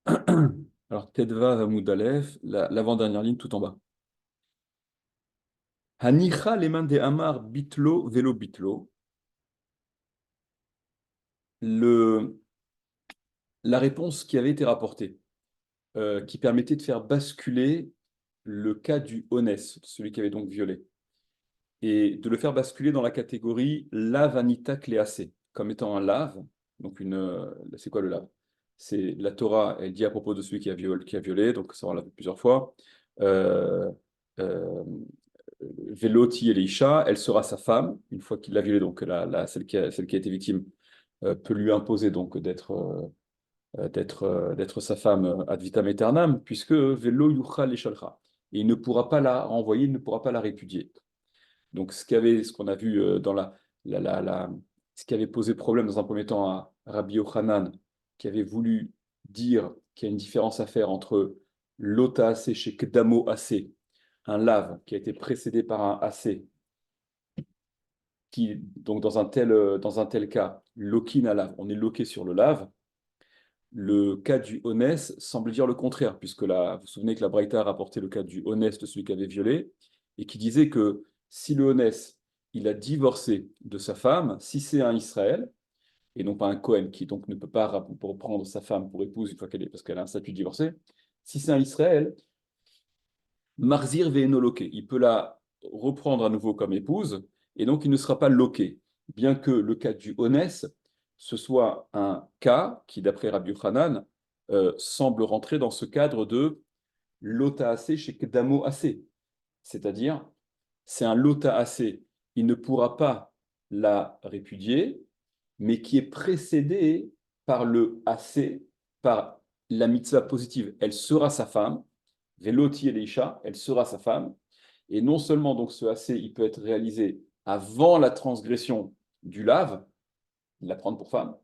Alors, Tedva Hamoud Aleph, l'avant-dernière ligne tout en bas. Hanicha les mains des Amar bitlo vélo bitlo. Le, la réponse qui avait été rapportée, qui permettait de faire basculer le cas du Honès, celui qui avait donc violé, et de le faire basculer dans la catégorie lave anita cléacé, comme étant un lave. Donc, c'est quoi le lave? C'est la Torah, elle dit à propos de celui qui a violé, donc ça on l'a vu plusieurs fois. Euh, euh, Veloti et Leisha, elle sera sa femme, une fois qu'il l'a violée, donc celle qui a été victime peut lui imposer donc d'être sa femme ad vitam aeternam, puisque Velo Yucha Leshalcha. Et il ne pourra pas la renvoyer, il ne pourra pas la répudier. Donc ce qu'on a vu la, la- la- ce qui avait posé problème dans un premier temps à Rabbi Yochanan, qui avait voulu dire qu'il y a une différence à faire entre l'ota assez chez Kedamo assez, un lave qui a été précédé par un assez, qui donc dans un tel cas, lokin à lave, on est loqué sur le lave. Le cas du Honès semble dire le contraire, puisque là, vous vous souvenez que la Braïta a rapporté le cas du Honès de celui qui avait violé, et qui disait que si le Honès, il a divorcé de sa femme, si c'est un Israël, et non pas un Cohen, qui donc ne peut pas reprendre sa femme pour épouse une fois qu'elle est, parce qu'elle a un statut de divorcé, si c'est un Israël, Marzir ve'enoloké, il peut la reprendre à nouveau comme épouse, et donc il ne sera pas loqué, bien que le cas du Honès, ce soit un cas qui, d'après Rabbi Yochanan, semble rentrer dans ce cadre de lota assez chez Kedamo assez. C'est-à-dire, c'est un lota assez, il ne pourra pas la répudier, mais qui est précédé par le assez, par la mitzvah positive. Elle sera sa femme, Veloti Elisha, elle sera sa femme. Et non seulement donc ce assez, il peut être réalisé avant la transgression du lave, la prendre pour femme,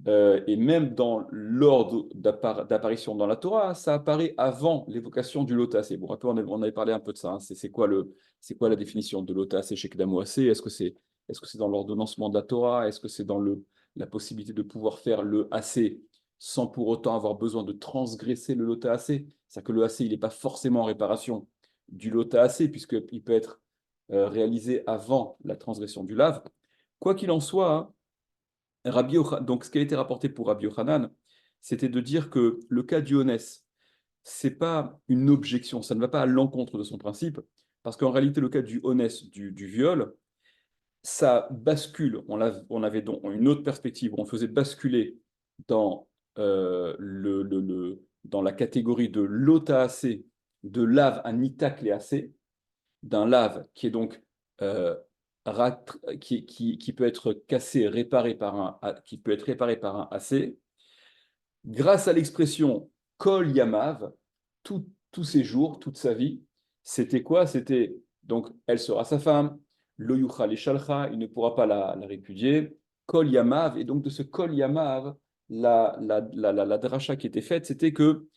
et même dans l'ordre d'apparition dans la Torah, ça apparaît avant l'évocation du lotasé. Bon, rappelez, on avait parlé un peu de ça. Hein. C'est quoi la définition de lotasé chez Kedamoasé? Est-ce que c'est dans l'ordonnancement de la Torah? Est-ce que c'est dans la possibilité de pouvoir faire le assez sans pour autant avoir besoin de transgresser le lotasé? C'est-à-dire que le assez, il n'est pas forcément en réparation du lotasé, puisqu'il peut être réalisé avant la transgression du lave. Quoi qu'il en soit, hein, donc, ce qui a été rapporté pour Rabbi Yochanan, c'était de dire que le cas du Honès, c'est pas une objection, ça ne va pas à l'encontre de son principe, parce qu'en réalité, le cas du Honès, du viol, ça bascule. On avait donc une autre perspective, on faisait basculer dans, dans la catégorie de l'otaacé, de lave à nitakléacé, d'un lave qui est donc euh, qui peut être cassé, réparé qui peut être réparé par un AC, grâce à l'expression Kol Yamav, tous ses jours, toute sa vie, c'était quoi? C'était donc elle sera sa femme, Lo Yuchal Shalcha, il ne pourra pas la répudier, Kol Yamav, et donc de ce Kol Yamav, la dracha qui était faite, c'était que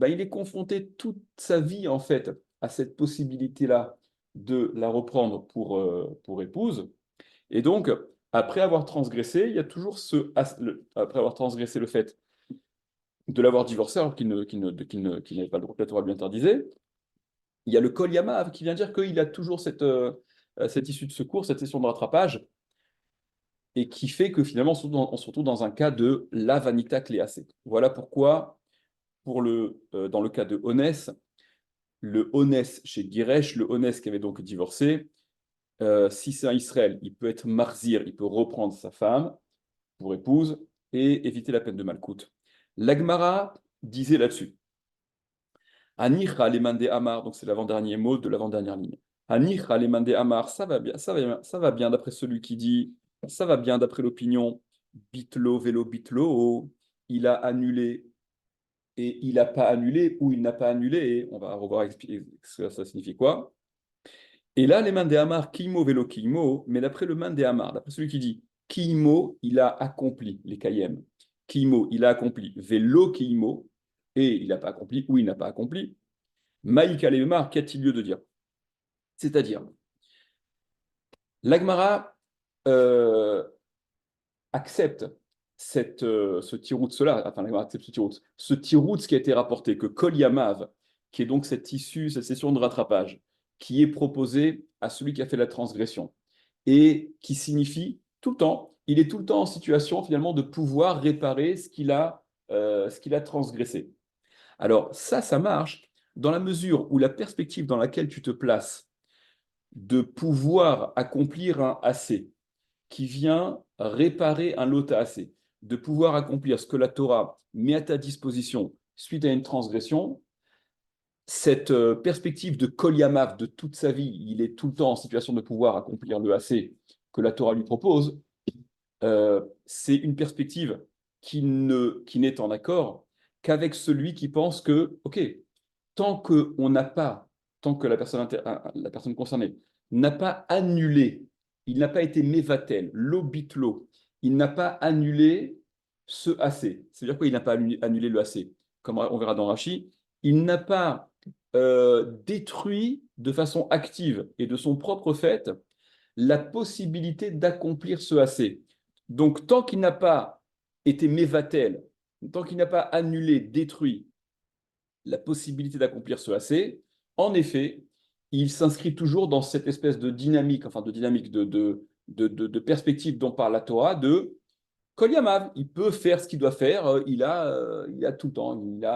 il est confronté toute sa vie en fait à cette possibilité-là de la reprendre pour épouse. Et donc, après avoir transgressé, il y a toujours après avoir transgressé le fait de l'avoir divorcé alors qu'il n'avait pas le droit, que la Torah lui interdisait, il y a le Kol Yamav qui vient dire qu'il a toujours cette issue de secours, cette session de rattrapage, et qui fait que finalement on se retrouve dans un cas de la vanita cléacée. Voilà pourquoi, dans le cas de Honès, le Honès chez Giresh, le Honès qui avait donc divorcé, si c'est un Israël, il peut être marzir, il peut reprendre sa femme pour épouse et éviter la peine de Malkout. L'Agmara disait là-dessus, Anich Alemande Amar, donc c'est l'avant-dernier mot de l'avant-dernière ligne. Anich Alemande Amar, ça va bien, ça va bien d'après celui qui dit, ça va bien d'après l'opinion, Bitlo, Vélo, Bitlo, il a annulé et il n'a pas annulé ou il n'a pas annulé, et on va revoir expliquer ce que ça signifie quoi. Et là, les mains des Hamar, Kimo, Vélo, Kimo, mais d'après le main des Hamar, d'après celui qui dit Kimo, il a accompli les Kayem. Kimo, il a accompli Vélo, Kimo, et il n'a pas accompli ou il n'a pas accompli. Maïka Lemar, qu'a-t-il lieu de dire? C'est-à-dire, l'Agmara euh, accepte ce tiroutz-là, enfin, la Gemara accepte ce tiroutz qui a été rapporté, que Kol Yamav, qui est donc cette issue, cette session de rattrapage, qui est proposée à celui qui a fait la transgression, et qui signifie tout le temps, il est tout le temps en situation finalement de pouvoir réparer ce qu'il a transgressé. Alors ça marche dans la mesure où la perspective dans laquelle tu te places de pouvoir accomplir un assez, qui vient réparer un lot assez, de pouvoir accomplir ce que la Torah met à ta disposition suite à une transgression, cette perspective de Kol Yamav de toute sa vie, il est tout le temps en situation de pouvoir accomplir le assez que la Torah lui propose, c'est une perspective qui n'est en accord qu'avec celui qui pense que, OK, tant que on n'a pas, tant que la personne concernée n'a pas annulé, il n'a pas été mévatel, l'obitlo, il n'a pas annulé ce AC. C'est-à-dire quoi, il n'a pas annulé le AC? Comme on verra dans Rashi, il n'a pas détruit de façon active et de son propre fait la possibilité d'accomplir ce AC. Donc, tant qu'il n'a pas été mévatel, tant qu'il n'a pas annulé, détruit la possibilité d'accomplir ce AC, en effet, il s'inscrit toujours dans cette espèce de dynamique, enfin de dynamique, de perspective dont parle la Torah, de Kol Yamav, il peut faire ce qu'il doit faire, il a tout le temps, il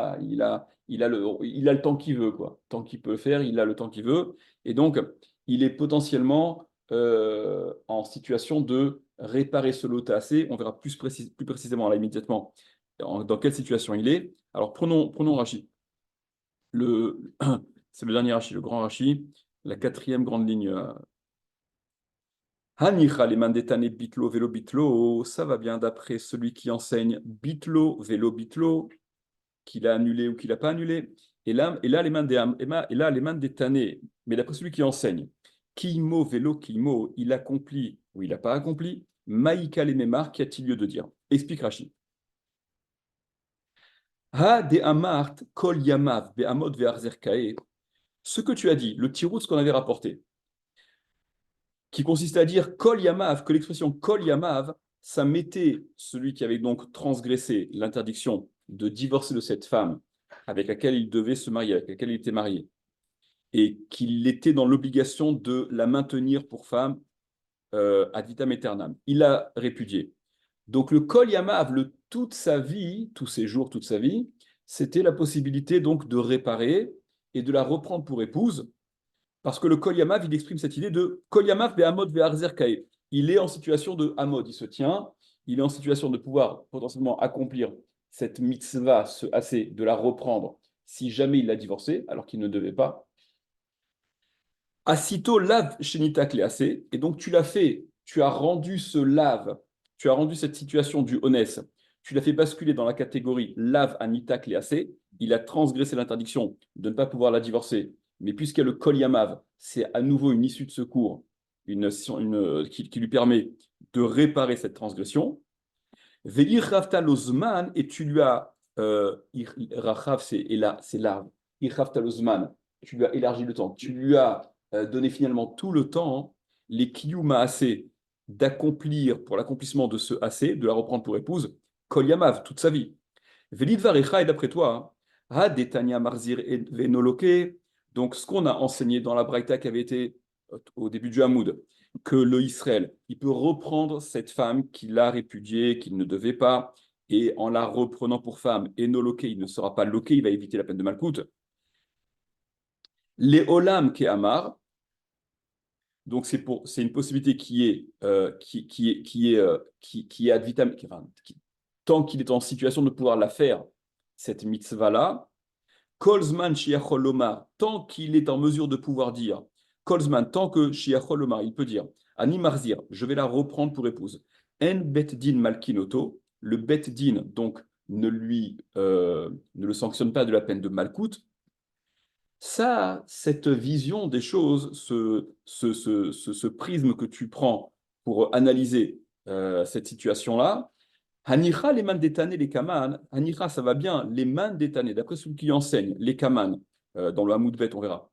a le temps qu'il veut, quoi. Tant qu'il peut le faire, il a le temps qu'il veut. Et donc, il est potentiellement en situation de réparer ce lot AC. On verra plus précisément là immédiatement dans quelle situation il est. Alors, prenons Rachid. C'est le dernier Rashi, le grand Rashi, la quatrième grande ligne. Hanicha les mandetane bitlo vélo bitlo, ça va bien d'après celui qui enseigne bitlo vélo bitlo, qu'il a annulé ou qu'il n'a pas annulé. Et là les mandetane, mais d'après celui qui enseigne, kimo vélo kimo, il accomplit ou il n'a pas accompli, maïka les mémar, qu'y a-t-il lieu de dire? Explique Rashi. Ha de amart kol yamav be'amot ve'arzerkae. Ce que tu as dit, le tirout, ce qu'on avait rapporté, qui consistait à dire Kol Yamav, que l'expression Kol Yamav, ça mettait celui qui avait donc transgressé l'interdiction de divorcer de cette femme avec laquelle il devait se marier, avec laquelle il était marié, et qu'il était dans l'obligation de la maintenir pour femme ad vitam aeternam. Il l'a répudié. Donc le Kol Yamav, toute sa vie, tous ses jours, toute sa vie, c'était la possibilité donc de réparer et de la reprendre pour épouse. Parce que le Kol Yamav, il exprime cette idée de Kol Yamav be'amod ve'arzer kae. Il est en situation de Hamod, il se tient, il est en situation de pouvoir potentiellement accomplir cette mitzvah, ce assez, de la reprendre si jamais il l'a divorcée, alors qu'il ne devait pas. Asito lave shenita assez, et donc tu l'as fait, tu as rendu ce lave, tu as rendu cette situation du honès, tu l'as fait basculer dans la catégorie lave anita assez, il a transgressé l'interdiction de ne pas pouvoir la divorcer, mais puisqu'il y a le kol yamav, c'est à nouveau une issue de secours qui lui permet de réparer cette transgression. Ve'ir rafta lozman, et tu lui as, rachav c'est larve, ir rafta lozman, tu lui as élargi le temps, tu lui as donné finalement tout le temps, les kiyuma assez, d'accomplir pour l'accomplissement de ce assez, de la reprendre pour épouse, kol yamav, toute sa vie. Velid varecha, et d'après toi, ha detania marzir venoloke, donc ce qu'on a enseigné dans la Braïta qui avait été au début du Hamoud, que le Israël, il peut reprendre cette femme qu'il a répudiée, qu'il ne devait pas, et en la reprenant pour femme, et no loqué, il ne sera pas loqué, il va éviter la peine de Malkout. Les olam ke amar, donc c'est une possibilité qui est ad vitam, tant qu'il est en situation de pouvoir la faire, cette mitzvah-là, Kolzman shiachol lomar, tant qu'il est en mesure de pouvoir dire, Kolzman, tant que shiachol lomar, il peut dire, Ani marzir, je vais la reprendre pour épouse. En bet din malkinoto, le bet din, donc, ne le sanctionne pas de la peine de malkout. Ça, cette vision des choses, ce prisme que tu prends pour analyser cette situation-là, Hanira, les man détané, les kaman, Hanira, ça va bien, les man détané, d'après celui qui enseigne, les kaman, dans le Hamoud Bet, on verra.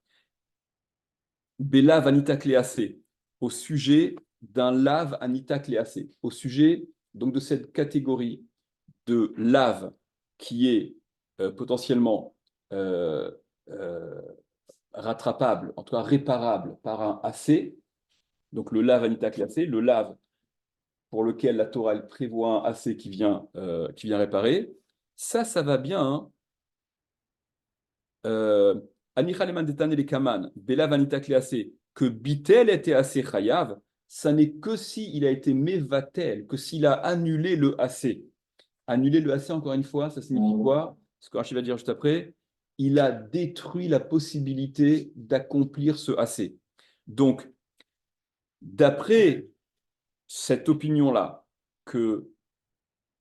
Bela vanita cléacé, au sujet d'un lave anita cléacé, au sujet donc de cette catégorie de lave qui est potentiellement euh, euh, rattrapable, en tout cas réparable par un AC, donc le lave anita classé, le lave pour lequel la Torah elle prévoit un AC qui vient réparer, ça va bien. Hein. Anichaleman detane le kaman, belav anita classé, que bitel était AC chayav, ça n'est que si il a été mevatel, que s'il a annulé le AC. Annuler le AC, encore une fois, ça signifie quoi? Ce que Rachid va dire juste après, il a détruit la possibilité d'accomplir ce AC. Donc, d'après cette opinion-là, que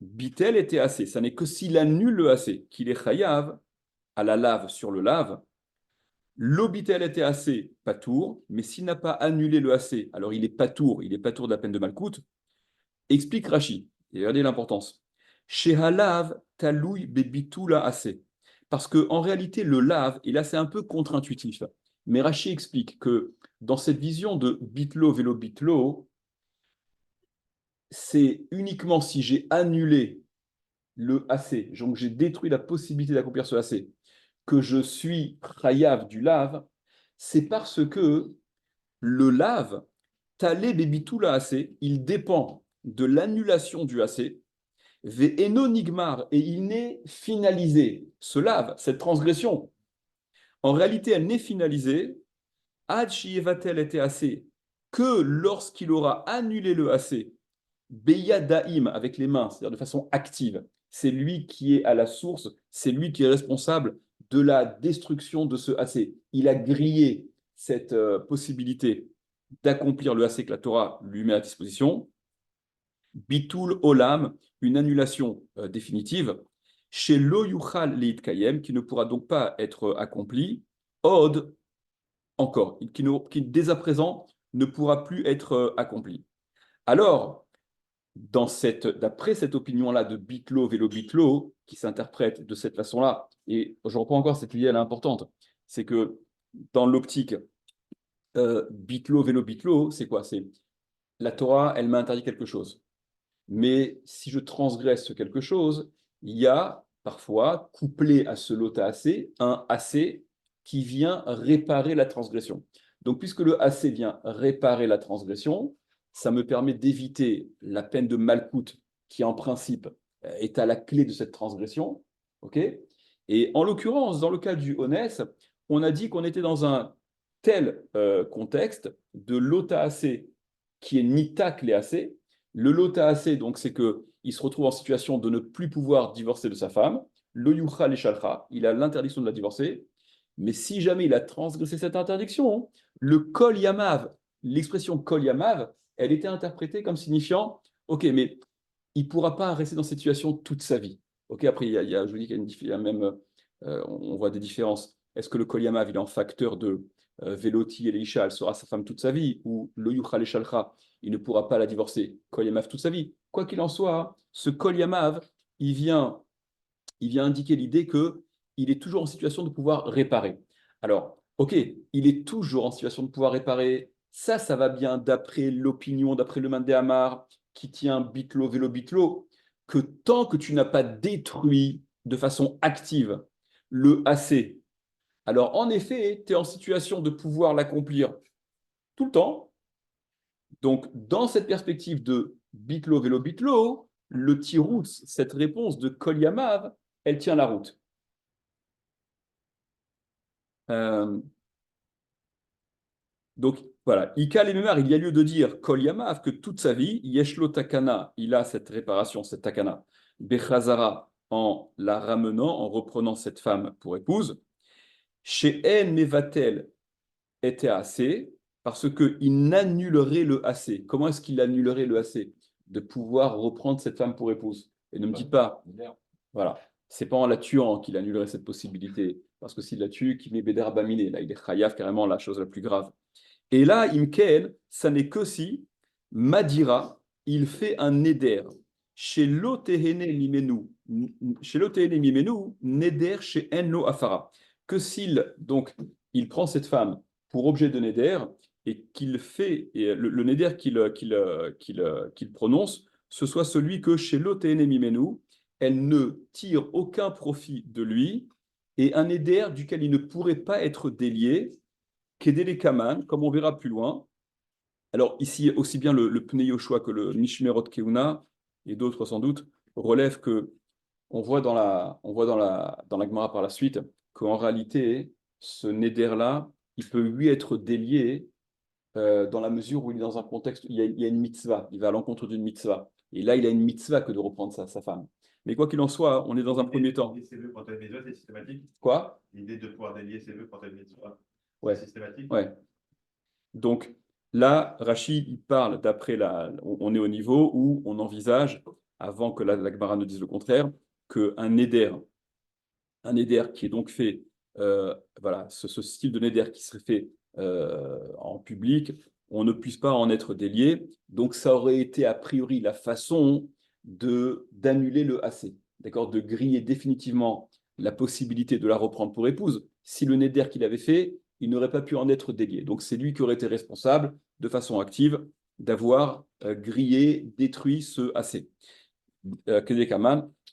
Bitel était AC, ça n'est que s'il annule le AC, qu'il est chayav à la lave sur le lave, l'obitel était AC, patour, mais s'il n'a pas annulé le AC, alors il est patour de la peine de Malkout, explique Rashi, et regardez l'importance. Shehalav taloui bebitula AC. Parce qu'en réalité, le lave, et là c'est un peu contre-intuitif, mais Rashi explique que dans cette vision de bitlo, vélo, bitlo, c'est uniquement si j'ai annulé le AC, donc j'ai détruit la possibilité d'accomplir ce AC, que je suis chayav du lave, c'est parce que le lave, talé bebitula AC, il dépend de l'annulation du AC, Ve'eno nigmar, et il n'est finalisé. Ce lave, cette transgression, en réalité, elle n'est finalisée, ad shiyevatel était assez, que lorsqu'il aura annulé le assez, beyadaim, avec les mains, c'est-à-dire de façon active, c'est lui qui est à la source, c'est lui qui est responsable de la destruction de ce assez. Il a grillé cette possibilité d'accomplir le assez que la Torah lui met à disposition. Bitul olam, une annulation définitive, chez lo yuchal leit kayem, qui ne pourra donc pas être accompli, od, encore, qui dès à présent ne pourra plus être accompli. Alors, d'après cette opinion-là de Bitlo, Vélo Bitlo, qui s'interprète de cette façon-là, et je reprends encore cette idée, elle est importante, c'est que dans l'optique Bitlo, Vélo Bitlo, c'est quoi? C'est la Torah, elle m'a interdit quelque chose. Mais si je transgresse quelque chose, il y a parfois, couplé à ce lota AC, un AC qui vient réparer la transgression. Donc, puisque le AC vient réparer la transgression, ça me permet d'éviter la peine de malcoute qui, en principe, est à la clé de cette transgression. Okay, et en l'occurrence, dans le cas du Honès, on a dit qu'on était dans un tel contexte de lota AC qui est nitak les AC. Le lota AC, donc, c'est qu'il se retrouve en situation de ne plus pouvoir divorcer de sa femme. Le yucha le shalcha, il a l'interdiction de la divorcer. Mais si jamais il a transgressé cette interdiction, le kol yamav, l'expression kol yamav, elle était interprétée comme signifiant, ok, mais il ne pourra pas rester dans cette situation toute sa vie. Ok, après, je vous dis qu'il y a même, on voit des différences. Est-ce que le kol yamav, il est en facteur de Veloti et Leisha, elle sera sa femme toute sa vie, ou le yucha le shalcha, il ne pourra pas la divorcer, kol yamav toute sa vie. Quoi qu'il en soit, ce kol yamav, il vient indiquer l'idée que il est toujours en situation de pouvoir réparer. Alors, ok, il est toujours en situation de pouvoir réparer. Ça va bien d'après l'opinion, d'après le Mandé Amar, qui tient bitlo, vélo, bitlo, que tant que tu n'as pas détruit de façon active le AC, alors en effet, tu es en situation de pouvoir l'accomplir tout le temps. Donc, dans cette perspective de bitlo, vélo, bitlo, le tirout, cette réponse de Kol Yamav, elle tient la route. Euh, donc voilà, Ikal et Memar, il y a lieu de dire Kol Yamav que toute sa vie, Yeshlo Takana, il a cette réparation, cette Takana, Bechazara, en la ramenant, en reprenant cette femme pour épouse. Chez En Mevatel était assez, parce qu'il n'annulerait le assez. Comment est-ce qu'il annulerait le assez? De pouvoir reprendre cette femme pour épouse. Et ne me dites pas, voilà, c'est pas en la tuant qu'il annulerait cette possibilité, parce que s'il la tue, qu'il met Béder Baminé, là il est chayav carrément la chose la plus grave. Et là, Imkel, ça n'est que si Madira, il fait un neder. Chez l'Otehene Limenu, neder chez Enlo Afara. Que s'il, donc, il prend cette femme pour objet de neder et qu'il fait, et le neder qu'il prononce ce soit celui que chez l'Oténémimenu, elle ne tire aucun profit de lui, et un éder duquel il ne pourrait pas être délié, qu'Edele Kaman, comme on verra plus loin. Alors ici, aussi bien le Pnei Yoshua que le Mishmerot Keuna, et d'autres sans doute, relèvent que dans la Gemara par la suite qu'en réalité, ce Neder-là, il peut lui être délié dans la mesure où il est dans un contexte, il y a une mitzvah, il va à l'encontre d'une mitzvah. Et là, il a une mitzvah que de reprendre sa femme. Mais quoi qu'il en soit, on est dans un premier temps. Délier ses vœux quand elle mitzvah, c'est systématique. Quoi? L'idée de pouvoir délier ses vœux quand elle mitzvah, Ouais. c'est systématique. Ouais. Donc là, Rachid, il parle d'après on est au niveau où on envisage, avant que la Gemara ne dise le contraire, qu'un éder, qui est donc fait, voilà, ce style de néder qui serait fait en public, on ne puisse pas en être délié. Donc ça aurait été a priori la façon d'annuler le AC, d'accord, de griller définitivement la possibilité de la reprendre pour épouse. Si le néder qu'il avait fait, il n'aurait pas pu en être délié. Donc c'est lui qui aurait été responsable de façon active d'avoir grillé, détruit ce AC.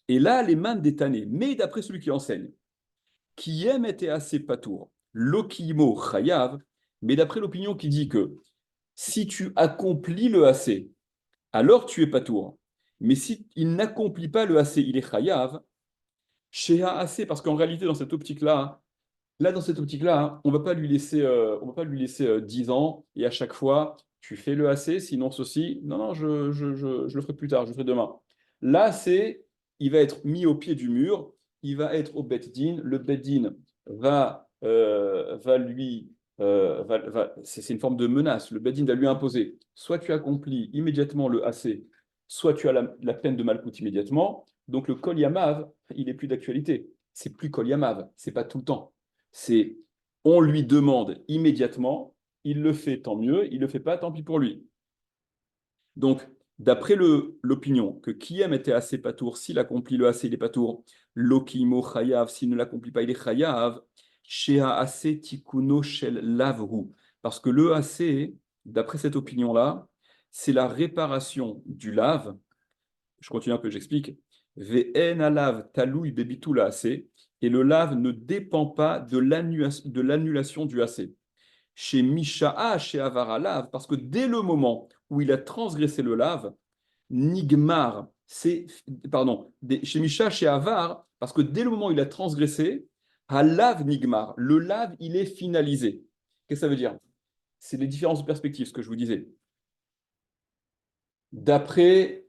Et là, les mains détanées, mais d'après celui qui enseigne, qui aime était assez patour, l'okimo chayav, mais d'après l'opinion qui dit que si tu accomplis le assez, alors tu es patour. Mais si il n'accomplit pas le assez, il est chayav, chez assez, parce qu'en réalité, dans cette optique-là, dans cette optique-là, on ne va pas lui laisser, 10 ans et à chaque fois, tu fais le AC, sinon ceci. Non, non, je le ferai plus tard, je le ferai demain. Là, il va être mis au pied du mur, il va être au Bet-Din. Le Bet-Din va lui. C'est une forme de menace. Le Bet-Din va lui imposer soit tu accomplis immédiatement le AC, soit tu as la peine de Malkout immédiatement. Donc le Kol Yamav, il n'est plus d'actualité. C'est plus Kol Yamav, c'est pas tout le temps. C'est on lui demande immédiatement, il le fait, tant mieux, il ne le fait pas, tant pis pour lui. Donc, d'après l'opinion que Kiyem était assez patour, s'il accomplit le assez, il est patour, Lokimo chayav, s'il ne l'accomplit pas, il est chayav, Shea assez tikuno shel lavru. Parce que le assez, d'après cette opinion-là, c'est la réparation du lave. Je continue un peu, j'explique. Ve'en alav talouy bebitula assez. Et le lave ne dépend pas de l'annulation du AC. Chez Misha'a, chez Avara lave, parce que dès le moment où il a transgressé le lave, Nigmar, chez Misha, chez Avar, parce que dès le moment où il a transgressé, Halav Nigmar, le lave, il est finalisé. Qu'est-ce que ça veut dire? C'est les différences de perspective, ce que je vous disais. D'après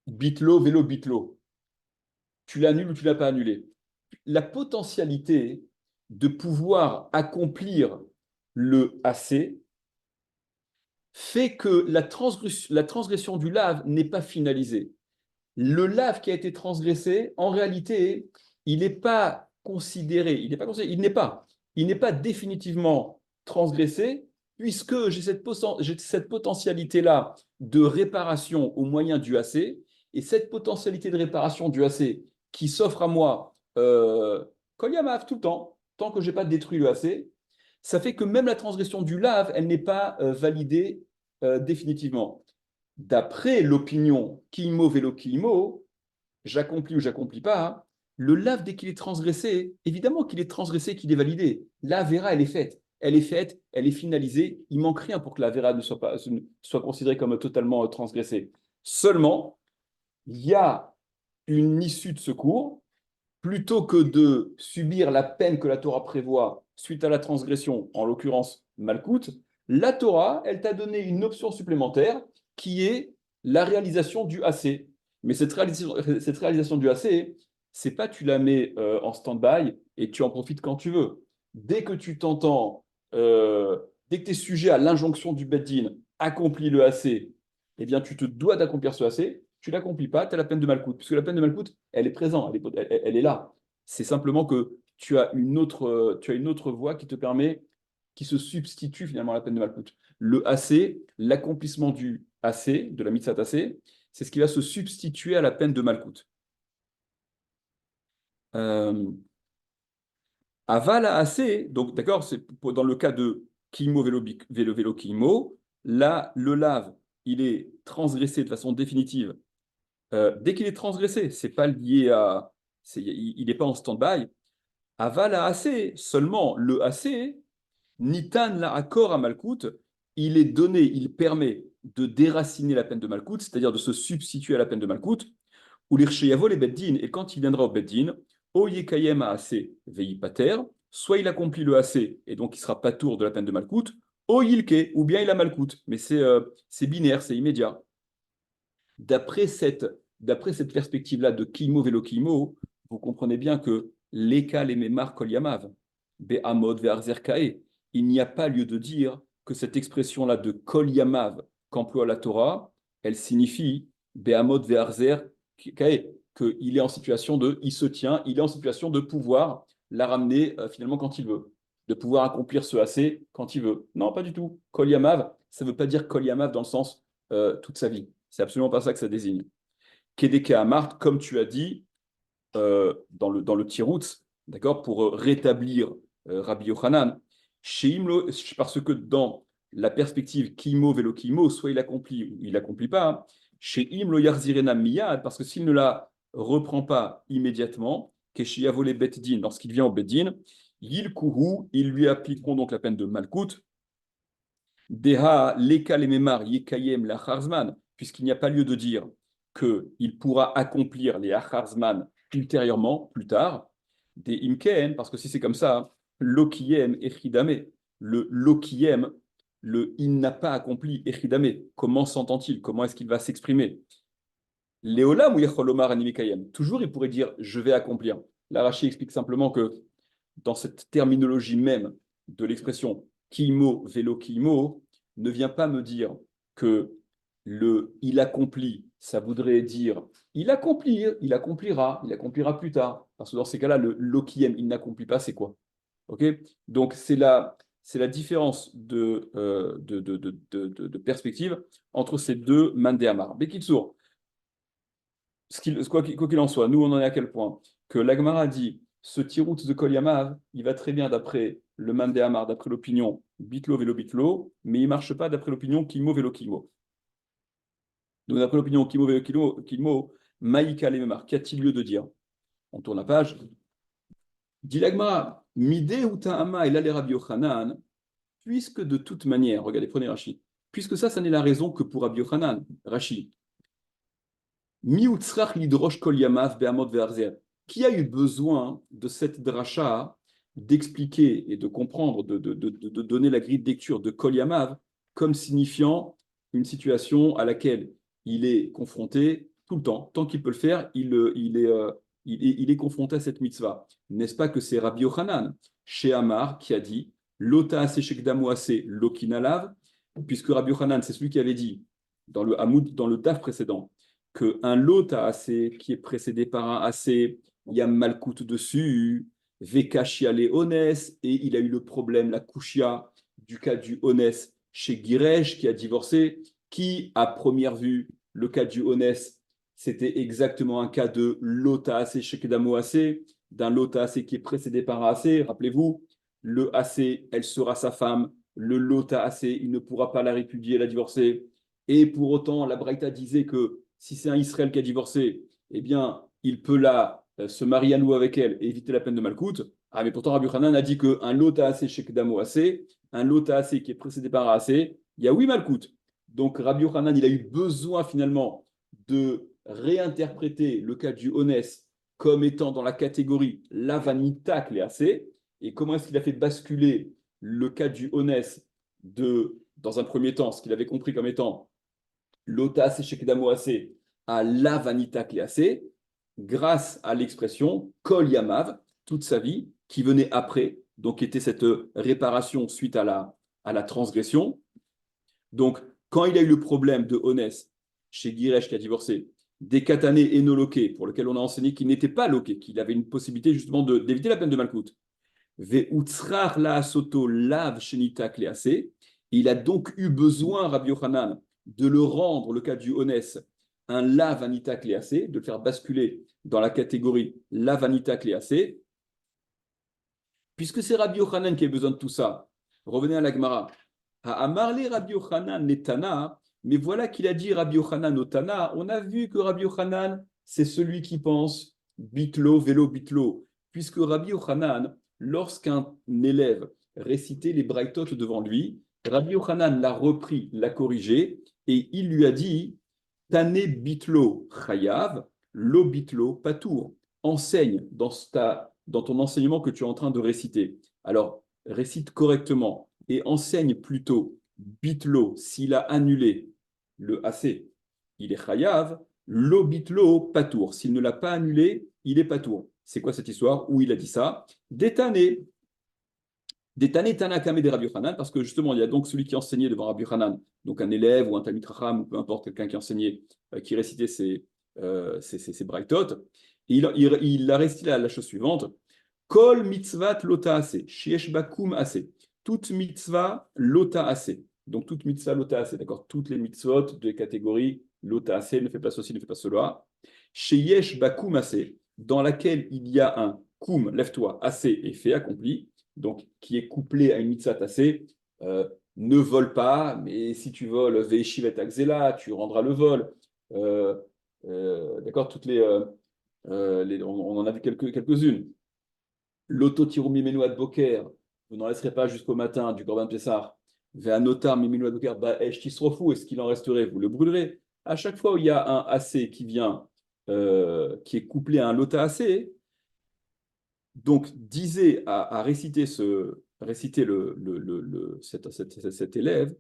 Bitlo, Vélo, Bitlo, tu l'annules ou tu ne l'as pas annulé. La potentialité de pouvoir accomplir le AC fait que la transgression du lave n'est pas finalisée. Le lave qui a été transgressé, en réalité, il n'est pas considéré, il n'est pas définitivement transgressé, puisque j'ai cette potentialité-là de réparation au moyen du AC, et cette potentialité de réparation du AC qui s'offre à moi quand tout le temps, tant que je n'ai pas détruit le AC, ça fait que même la transgression du lave, elle n'est pas validée définitivement. D'après l'opinion Kimo Velo Kimo, j'accomplis ou j'accomplis pas, hein, le lave dès qu'il est transgressé, évidemment qu'il est transgressé, qu'il est validé. La vera, elle est faite. Elle est faite, elle est finalisée. Il manque rien pour que la vera soit considérée comme totalement transgressée. Seulement, il y a une issue de secours. Plutôt que de subir la peine que la Torah prévoit suite à la transgression, en l'occurrence Malkout, la Torah, elle t'a donné une option supplémentaire qui est la réalisation du AC. Mais cette réalisation du AC, c'est pas tu la mets en stand-by et tu en profites quand tu veux. Dès que tu t'entends, dès que tu es sujet à l'injonction du Beddin, accomplis le AC, eh bien tu te dois d'accomplir ce AC. Tu ne l'accomplis pas, tu as la peine de Malkout. Puisque la peine de Malkout, elle est présente, elle est là. C'est simplement que tu as une autre voie qui te permet, qui se substitue finalement à la peine de Malkout. Le AC, l'accomplissement du AC, de la mitzvah AC, c'est ce qui va se substituer à la peine de Malkout. Aval à AC, donc d'accord, c'est dans le cas de Kimo vélo, vélo, vélo Kimo, là, le lave, il est transgressé de façon définitive, dès qu'il est transgressé, c'est pas lié à, il n'est pas en stand-by. Aval à assez, seulement le assez, Nitan la accord à Malkout, il est donné, il permet de déraciner la peine de Malkout, c'est-à-dire de se substituer à la peine de Malkout, ou l'ircheyavo les beddin, et quand il viendra au beddin, o yekayem a assez vei pater, soit il accomplit le assez, et donc il sera pas tour de la peine de Malkout, o yilke, ou bien il a Malkout, mais c'est binaire, c'est immédiat. D'après cette perspective-là de Kimo Velo Kimo, vous comprenez bien que l'Eka les Memar Kol Yamav, Be'amod Ve'arzer Kae, il n'y a pas lieu de dire que cette expression-là de Kol Yamav qu'emploie la Torah, elle signifie Be'amod Ve'arzer Kae, qu'il est en situation de, il se tient, il est en situation de pouvoir la ramener finalement quand il veut, de pouvoir accomplir ce assez quand il veut. Non, pas du tout. Kol Yamav, ça ne veut pas dire Kol Yamav dans le sens toute sa vie. C'est absolument pas ça que ça désigne. Kedeke Amart, comme tu as dit, dans le Tiroutz, d'accord, pour rétablir Rabbi Yochanan, parce que dans la perspective Kimo Velo Kimo, soit il accomplit ou il accomplit pas, chez Imlo Yarzirena Miyad, parce que s'il ne la reprend pas immédiatement, Keshiyavole Betdin, lorsqu'il vient au Beddin, Yilkuhu, ils lui appliqueront donc la peine de Malkout, Deha leka lememar yekayem la charzman, puisqu'il n'y a pas lieu de dire qu'il pourra accomplir les acharzman ultérieurement, plus tard, des imken, parce que si c'est comme ça, lokiyem echidame, le lokiyem, il n'a pas accompli echidame, comment s'entend-il? Comment est-ce qu'il va s'exprimer? Léolam ou yecholomar animikayem, toujours il pourrait dire je vais accomplir. Là, Rashi explique simplement que dans cette terminologie même de l'expression kimo vélo kimo, ne vient pas me dire que le il accomplit, ça voudrait dire il accomplit, il accomplira plus tard. Parce que dans ces cas-là, le lokiem, il n'accomplit pas, c'est quoi? Ok. Donc c'est la différence de perspective entre ces deux mandéamar. Bekitsour, quoi qu'il en soit, nous on en est à quel point que l'Agmara dit ce tirout de Kol Yamav, il va très bien d'après le Mandéamar, d'après l'opinion Bitlo Velo Bitlo, mais il ne marche pas d'après l'opinion Kimo Velo Kimo. Donc d'après l'opinion Kimo Velo Kimo, Maïka Lememar, qu'a-t-il lieu de dire? On tourne la page. Dit l'Agmara, Mide Utahama et l'Ale Rabbi Yochanan, puisque de toute manière, regardez, prenez Rashi, puisque ça n'est la raison que pour Rabbi Yochanan, Rashi, Mi utzrach lidrosh kol yamav be'amot ve'arzer. Qui a eu besoin de cette dracha d'expliquer et de comprendre, de donner la grille de lecture de kol yamav comme signifiant une situation à laquelle il est confronté tout le temps. Tant qu'il peut le faire, il est confronté à cette mitzvah. N'est-ce pas que c'est Rabbi Yochanan, chez Amar, qui a dit Lota ase shekdamu ase lokinalav, puisque Rabbi Yochanan, c'est celui qui avait dit dans le Hamoud, dans le DAF précédent, qu'un lot à assez qui est précédé par un assez, il y a malkout dessus, vekashia les ones, et il a eu le problème, la kushia du cas du ones chez Giresh qui a divorcé, qui, à première vue, le cas du ones, c'était exactement un cas de lota assez chez Kedamo assez, d'un lota assez qui est précédé par un assez. Rappelez-vous, le assez, elle sera sa femme, le lota assez, il ne pourra pas la répudier, la divorcer. Et pour autant, la Braïta disait que si c'est un Israël qui a divorcé, eh bien, il peut se marier à nouveau avec elle et éviter la peine de Malkout. Ah, mais pourtant, Rabbi Hanan a dit qu'un lot assez chez Kedamo assez, un lot assez qui est précédé par un assez, il y a oui Malkout. Donc, Rabbi Hanan, il a eu besoin finalement de réinterpréter le cas du Honès comme étant dans la catégorie l'avanita cléacé. Et comment est-ce qu'il a fait basculer le cas du Honès dans un premier temps, ce qu'il avait compris comme étant l'otas et shekdamo assez à la vanita cléacé, grâce à l'expression kol yamav, toute sa vie, qui venait après, donc qui était cette réparation suite à la transgression. Donc, quand il a eu le problème de Honès chez Giresh qui a divorcé, des katanés et no loqués, pour lequel on a enseigné qu'il n'était pas loqué, qu'il avait une possibilité justement d'éviter la peine de Malkout. Ve'utzrar la soto lav shenita cléacé. Il a donc eu besoin, Rabbi Yochanan, de le rendre, le cas du Honès, un lavanita cléacé, de le faire basculer dans la catégorie lavanita cléacé. Puisque c'est Rabbi Yochanan qui a besoin de tout ça, revenez à la Gemara. Amarle Rabbi Yochanan netana Mais voilà qu'il a dit Rabbi Yochanan au Tana. On a vu que Rabbi Yochanan, c'est celui qui pense bitlo, vélo, bitlo. Puisque Rabbi Yochanan, lorsqu'un élève récitait les braïtot devant lui, Rabbi Yochanan l'a repris, l'a corrigé, et il lui a dit Tane bitlo chayav, lo bitlo patour. Enseigne dans ton enseignement que tu es en train de réciter. Alors, récite correctement et enseigne plutôt bitlo s'il a annulé le AC, il est chayav, lo bitlo patour. S'il ne l'a pas annulé, il est patour. C'est quoi cette histoire où il a dit ça? Détané. Détané Tanakame de Rabbi Yochanan, parce que justement, il y a donc celui qui enseignait devant Rabbi Yochanan, donc un élève ou un Talmid Chacham, ou peu importe, quelqu'un qui enseignait, qui récitait ses braïtot. Il a récité la chose suivante Kol mitzvat lota ase, shiesh bakum ase. Toute mitzvah lota ase. Donc toute mitzvah lota ase, d'accord. Toutes les mitzvot de catégorie lota ase, ne fais pas ceci, ne fais pas cela. Sheyesh bakum ase, dans laquelle il y a un kum, lève-toi, ase et fait accompli, donc qui est couplé à une mitzvah ase. Ne vole pas, mais si tu voles, veishivet akzela, tu rendras le vol. D'accord, on en a vu quelques-unes. L'auto-tirumi menouad boker, vous n'en laisserez pas jusqu'au matin du Corban Pessah. Ve'anotar menouad boker, ba'esh tisrofu, est-ce qu'il en resterait? Vous le brûlerez. À chaque fois où il y a un AC qui vient, qui est couplé à un lota AC, donc disait à réciter, cet élève,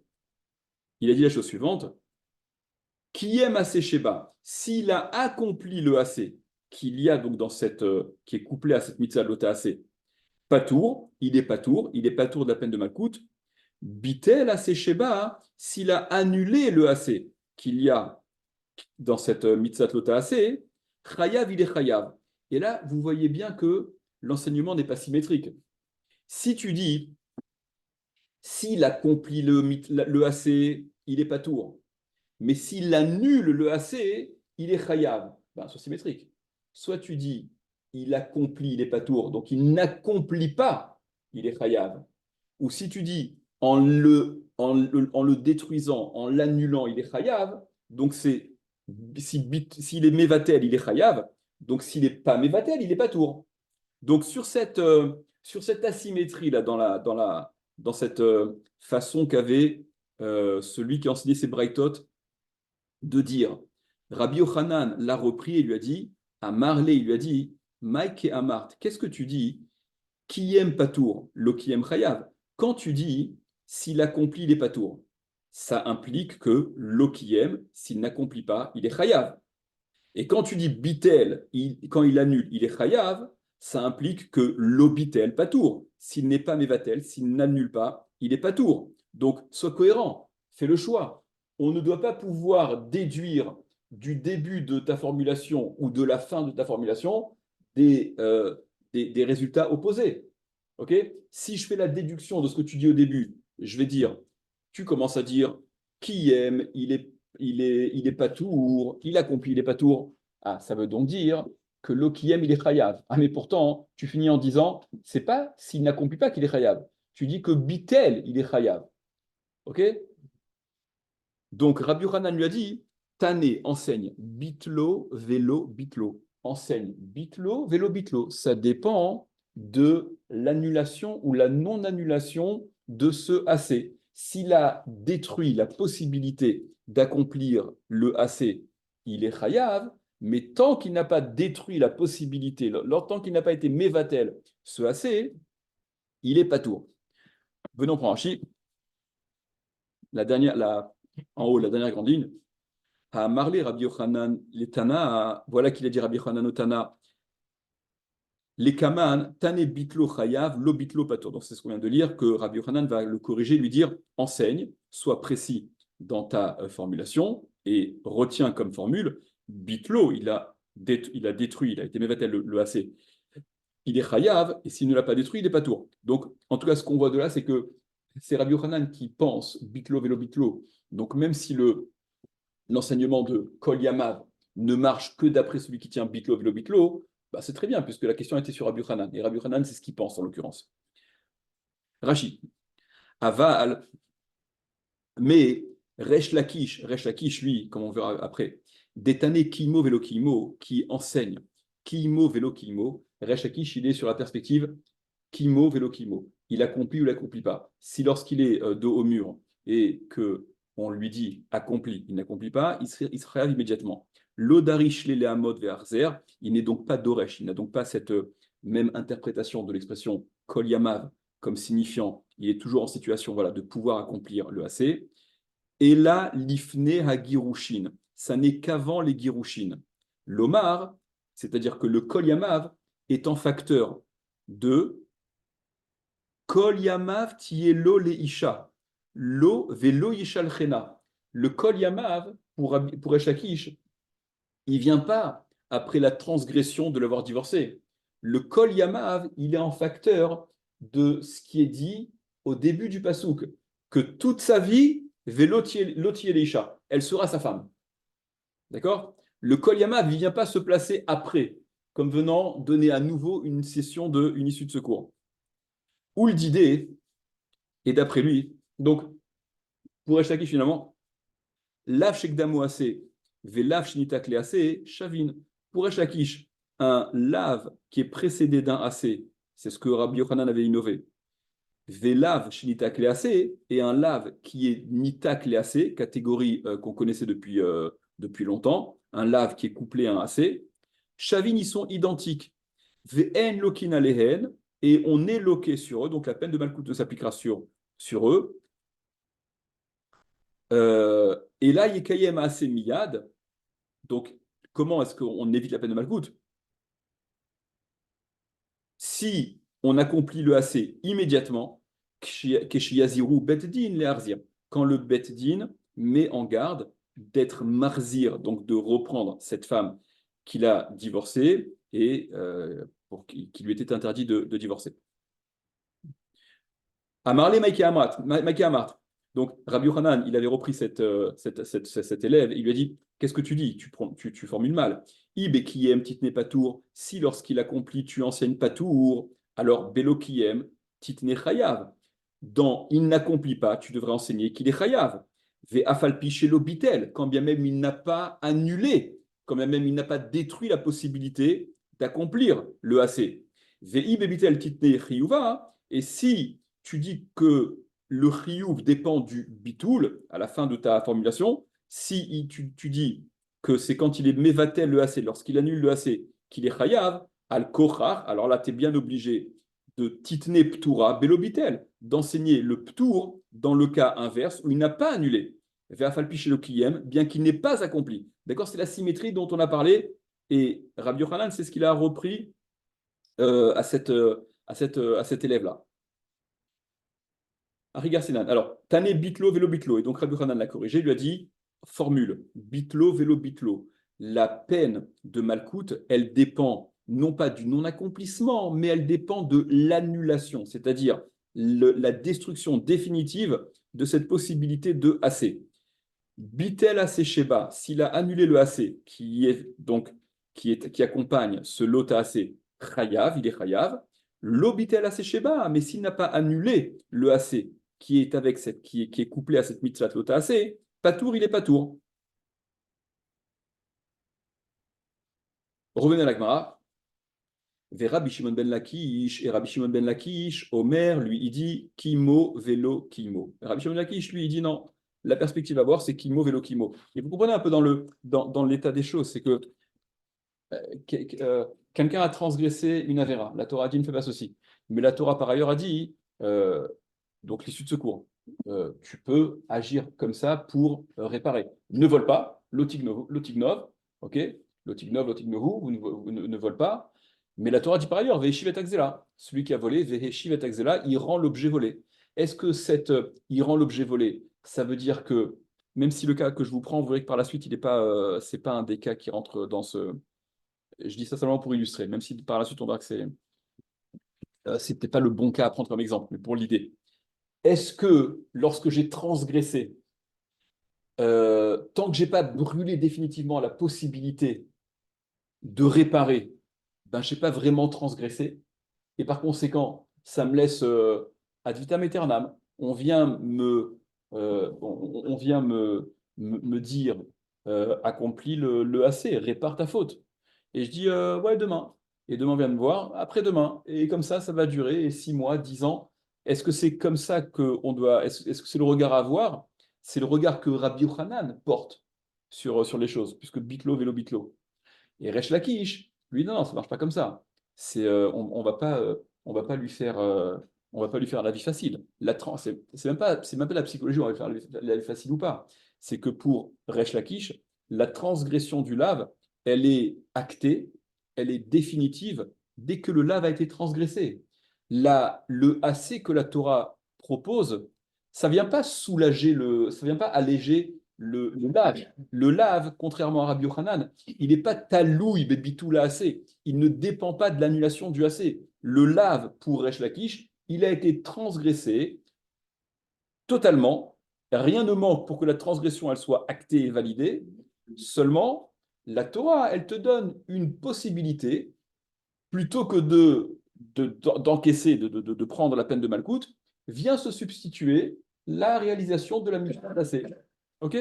il a dit la chose suivante qui aime AC Sheba, s'il a accompli le AC, qu'il y a donc qui est couplé à cette mitzvah de lota AC, Patour, il est patour de la peine de Malkout. Bitel AC Sheba, s'il a annulé le AC qu'il y a dans cette mitzvah lota AC, Chayav, il est Chayav. Et là, vous voyez bien que l'enseignement n'est pas symétrique. Si tu dis, s'il accomplit le AC, il est patour. Mais s'il annule le AC, il est Chayav. Ben, c'est symétrique. Soit tu dis, il accomplit, il est patour, donc il n'accomplit pas, il est chayav. Ou si tu dis, en le détruisant, en l'annulant, il est chayav, donc s'il est mévatel, il est chayav, donc s'il n'est pas mévatel, il est patour. Donc sur cette asymétrie-là, dans cette façon qu'avait celui qui enseignait ses braïtot, de dire, Rabbi Yochanan l'a repris et lui a dit, à Marley, il lui a dit, Mike et Amart, qu'est-ce que tu dis? Qui aime Patour, lo qui aime Chayav. Quand tu dis, s'il accomplit, il est Patour, ça implique que lo qui aime, s'il n'accomplit pas, il est Chayav. Et quand tu dis Bitel, quand il annule, il est Chayav, ça implique que lo Bitel Patour. S'il n'est pas Mevatel, s'il n'annule pas, il est Patour. Donc, sois cohérent, fais le choix. On ne doit pas pouvoir déduire du début de ta formulation ou de la fin de ta formulation des résultats opposés. Okay. Si je fais la déduction de ce que tu dis au début, je vais dire, tu commences à dire qui aime, il est patour, il accomplit, il est patour. Ah, ça veut donc dire que l'eau qui aime, il est chayav. Ah, mais pourtant, tu finis en disant, c'est pas s'il n'accomplit pas qu'il est chayav. Tu dis que bitel, il est chayav. Ok. Donc, Rabbi Yochanan lui a dit, Tané, enseigne, bitlo, vélo, bitlo. Enseigne, bitlo, vélo, bitlo. Ça dépend de l'annulation ou la non-annulation de ce AC. S'il a détruit la possibilité d'accomplir le AC, il est chayav, mais tant qu'il n'a pas détruit la possibilité, tant qu'il n'a pas été mévatel, ce AC, il est patour. Venons prendre Rashi. En haut, la dernière grande ligne. À Marley, Rabbi Yochanan, les Tana, voilà qu'il a dit Rabbi Yochanan au Tana, les Kaman, Tane bitlo chayav, lo bitlo patour. Donc c'est ce qu'on vient de lire, que Rabbi Yochanan va le corriger, lui dire enseigne, sois précis dans ta formulation et retiens comme formule bitlo, il a détruit, il a été mévatel le AC, il est chayav, et s'il ne l'a pas détruit, il est patour. Donc en tout cas, ce qu'on voit de là, c'est que c'est Rabbi Yochanan qui pense bitlo, vélo, bitlo. Donc même si l'enseignement de Kol Yamav ne marche que d'après celui qui tient bitlo, vélo, bitlo, bah c'est très bien, puisque la question était sur Rabbi Hanan. Et Rabbi Hanan, c'est ce qu'il pense en l'occurrence. Rashi. Aval, mais Resh Lakish, lui, comme on verra après, Détané Kimo Velo Kimo, qui enseigne Kimo Velo Kimo. Resh Lakish, il est sur la perspective Kimo Velo Kimo. Il accomplit ou l'accomplit pas. Si lorsqu'il est dos au mur et que on lui dit accompli, il n'accomplit pas, il se réveille immédiatement. L'odarish leleamot ve'arzer, il n'est donc pas doresh, il n'a donc pas cette même interprétation de l'expression kol yamav comme signifiant il est toujours en situation voilà, de pouvoir accomplir le AC. Et là, l'ifne ha-girushin, ça n'est qu'avant les girushin. L'omar, c'est-à-dire que le kol yamav est en facteur de kol yamav tielo le isha, lo velo isha l'chena. Le kol yamav, pour Eshakish, il ne vient pas après la transgression de l'avoir divorcé. Le kol yamav, il est en facteur de ce qui est dit au début du pasouk, que toute sa vie, loti elisha, elle sera sa femme. D'accord? Le kol yamav, il ne vient pas se placer après, comme venant donner à nouveau une issue de secours. Oul d'idée, et d'après lui, donc pour Eshtaki finalement, lav shekdamo assez, ve lav shnita assez, shavin. Pour Eshakish, un lave qui est précédé d'un assez, c'est ce que Rabbi Yochanan avait innové. Velav shnita assez, et un lave qui est nita assez, catégorie qu'on connaissait depuis longtemps, un lave qui est couplé à un assez. Shavin, ils sont identiques. Ve'en lokin alehen, et on est loqué sur eux, donc la peine de Malkout s'appliquera sur eux. Et là, Yekayem assez miyad. Donc, comment est-ce qu'on évite la peine de Malkout? Si on accomplit le assez immédiatement, Keshiyaziru Betdin le Harzir, quand le Betdin met en garde d'être marzir, donc de reprendre cette femme qu'il a divorcée et qui lui était interdit de divorcer. Amarle Maïki Amart. Donc, Rabbi Yochanan, il avait repris cet élève et il lui a dit: qu'est-ce que tu dis? Tu formules mal. Ibe Kiyem Titne Patour. Si lorsqu'il accomplit, tu enseignes Patour, alors Belo Kiyem Titne Chayav. Dans il n'accomplit pas, tu devrais enseigner qu'il est Chayav. Ve Afalpi Shelo Bitel, quand bien même il n'a pas annulé, quand bien même il n'a pas détruit la possibilité d'accomplir le AC. Ve Ibe Bitel Titne Chiyuva. Et si tu dis que le chiyuv dépend du bitoul à la fin de ta formulation, si tu dis que c'est quand il est mevatel le AC, lorsqu'il annule le AC, qu'il est chayav, al kochar, alors là, tu es bien obligé de titne ptura belobitel, d'enseigner le ptour dans le cas inverse où il n'a pas annulé. Ve'afalpi le kiyem, bien qu'il n'ait pas accompli. D'accord? C'est la symétrie dont on a parlé, et Rabbi Yochanan, c'est ce qu'il a repris à cet élève-là. Arigar Sinan. Alors, Tane bitlo vélo bitlo. Et donc Rabbi Hanan l'a corrigé, il lui a dit formule bitlo vélo bitlo. La peine de Malkout, elle dépend non pas du non-accomplissement, mais elle dépend de l'annulation, c'est-à-dire la destruction définitive de cette possibilité de AC. Bitel AC Sheba, s'il a annulé le AC, qui accompagne ce lot AC, Chayav, il est Chayav. L'obitel AC Sheba, mais s'il n'a pas annulé le AC, qui est couplé à cette mitzvah lota AC, Patour, il est Patour. Revenez à la Gemara. Vers Rabbi Shimon ben Lakish, et Rabbi Shimon ben Lakish, Omer, lui, il dit Kimo, vélo, Kimo. Rabbi Shimon ben Lakish, lui, il dit non. La perspective à voir, c'est Kimo, vélo, Kimo. Et vous comprenez un peu dans l'état des choses, c'est que quelqu'un a transgressé une avéra. La Torah a dit ne fais pas ceci. Mais la Torah, par ailleurs, a dit, donc l'issue de secours, tu peux agir comme ça pour réparer. Ne vole pas, lotignov, ok, lotignovu, vous ne vole pas. Mais la Torah dit par ailleurs, Veheshivet Akzela, celui qui a volé, Veheshivet Akzela, il rend l'objet volé. Est-ce que il rend l'objet volé, ça veut dire que, même si le cas que je vous prends, vous verrez que par la suite, il n'est pas, c'est pas un des cas qui rentre dans ce. Je dis ça seulement pour illustrer, même si par la suite on verra que c'est peut-être pas le bon cas à prendre comme exemple, mais pour l'idée. Est-ce que lorsque j'ai transgressé, tant que j'ai pas brûlé définitivement la possibilité de réparer, ben je n'ai pas vraiment transgressé, et par conséquent, ça me laisse ad vitam aeternam. On vient me on vient me dire, accomplis le assez, répare ta faute. Et je dis, ouais, demain. Et demain, on vient me voir, après-demain. Et comme ça va durer 6 mois, 10 ans. Est-ce que c'est comme ça qu'on doit. Est-ce que c'est le regard à avoir? C'est le regard que Rabbi Yochanan porte sur les choses, puisque bitlo, vélo, bitlo. Et Resh Lakish, lui, non, ça marche pas comme ça. On va pas lui faire, on va pas lui faire la vie facile. C'est même pas la psychologie, on va lui faire la vie facile ou pas. C'est que pour Resh Lakish, la transgression du lave, elle est actée, elle est définitive dès que le lave a été transgressé. Le assez que la Torah propose, ça vient pas ça vient pas alléger le lave. Le lave, contrairement à Rabbi Yochanan, il n'est pas talouille bébitou la assez. Il ne dépend pas de l'annulation du assez. Le lave pour Resh Lakish, il a été transgressé totalement. Rien ne manque pour que la transgression elle soit actée et validée. Seulement, la Torah, elle te donne une possibilité plutôt que d'encaisser, de prendre la peine de Malkout, vient se substituer la réalisation de la mission d'assez. OK?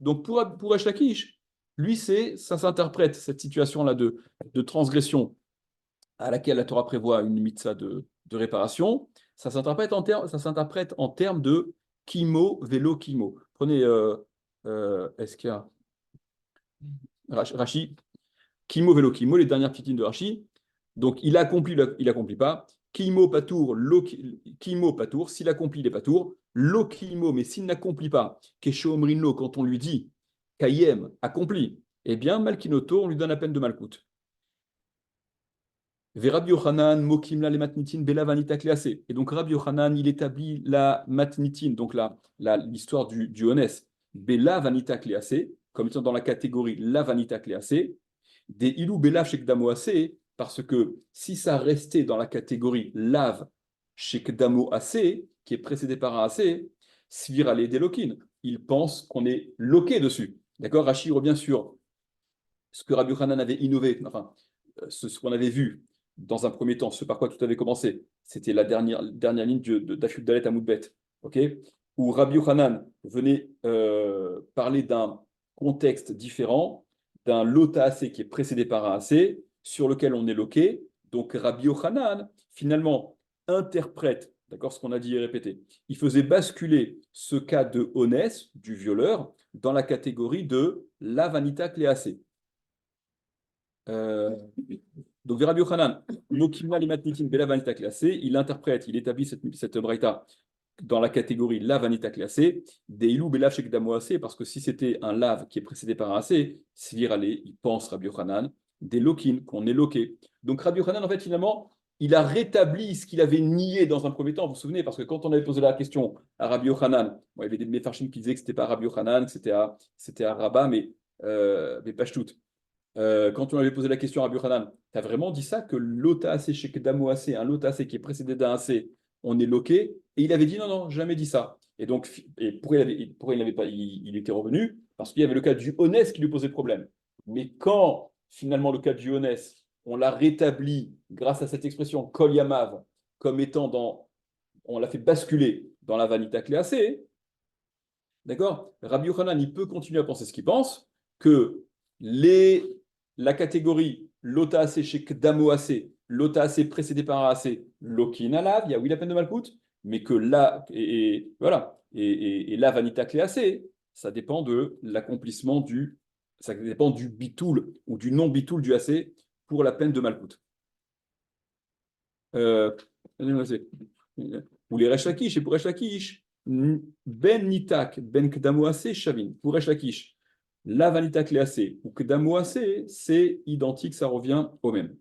Donc pour Resh Lakish, lui, ça s'interprète, cette situation-là de transgression à laquelle la Torah prévoit une mitzvah de réparation, ça s'interprète en termes de kimo, vélo, kimo. Prenez est-ce qu'il y a Rashi, kimo, vélo, kimo, les dernières petites lignes de Rashi. Donc il accomplit, il accomplit pas. Kimo patour, kimo patour, s'il accomplit, il est patour. Lo kimo, mais s'il n'accomplit pas, kesho omrinlo, quand on lui dit kayem, accompli, eh bien malkinoto, on lui donne la peine de malkout. Rabbi Yochanan, mokimla le matnitin, bela vanita klease. Et donc Rabbi Yochanan, il établit la matnitin, donc l'histoire du honès, bela vanita klease, comme étant dans la catégorie la vanita klease, des ilou bela shekdamo ase, parce que si ça restait dans la catégorie lav shekdamo ase, qui est précédé par un ase, svir ale delokin, il pense qu'on est loqué dessus. D'accord? Rashi revient sur ce que Rabbi Yochanan avait innové, enfin, ce qu'on avait vu dans un premier temps, ce par quoi tout avait commencé, c'était la dernière ligne d'Afyud Dalet à Moudbet, okay, où Rabbi Yochanan venait parler d'un contexte différent, d'un lota assez qui est précédé par un assez, sur lequel on est loqué. Donc Rabbi Yochanan, finalement, interprète, d'accord, ce qu'on a dit et répété. Il faisait basculer ce cas de honès, du violeur, dans la catégorie de la vanita cléacée. Donc, Rabbi Yochanan, il interprète, il établit cette braïta dans la catégorie la vanita classée, des ilou belav shekdamoase, parce que si c'était un lave qui est précédé par un assez, svir allé, il pense Rabbi Yochanan, des lokin, qu'on est loqué. Donc, Rabbi Yochanan, en fait, finalement, il a rétabli ce qu'il avait nié dans un premier temps. Vous vous souvenez, parce que quand on avait posé la question à Rabbi Yochanan, il y avait des méfarchim qui disaient que c'était pas Rabbi Yochanan, que c'était à Rabat, mais pas tout. Quand on avait posé la question à Rabbi Yochanan, tu as vraiment dit ça, que l'ota assez chez Kedamo assez, un lota assez qui est précédé d'un assez, on est loqué? Et il avait dit non, non, jamais dit ça. Et donc, pourquoi il n'avait pas, il était revenu? Parce qu'il y avait le cas du honès qui lui posait problème. Mais quand finalement le cas du honès, on l'a rétabli grâce à cette expression kol yamav, comme étant on l'a fait basculer dans la vanita cléacée, d'accord? Rabbi Yochanan, il peut continuer à penser ce qu'il pense, que la catégorie lota assez chez Kdamo assez, lota assez précédé par un assez, lokin alav, il y a oui la peine de malkout, mais que là, voilà, et la vanita clé assez, ça dépend de l'accomplissement ça dépend du bitoul ou du non bitoul du assez pour la peine de malkout. Ou les Resh Lakish, et pour Resh Lakish, ben nitak, ben Kdamo assez, shavin, pour Resh Lakish. La vanita cléacée ou Kdamo assez, c'est identique, ça revient au même.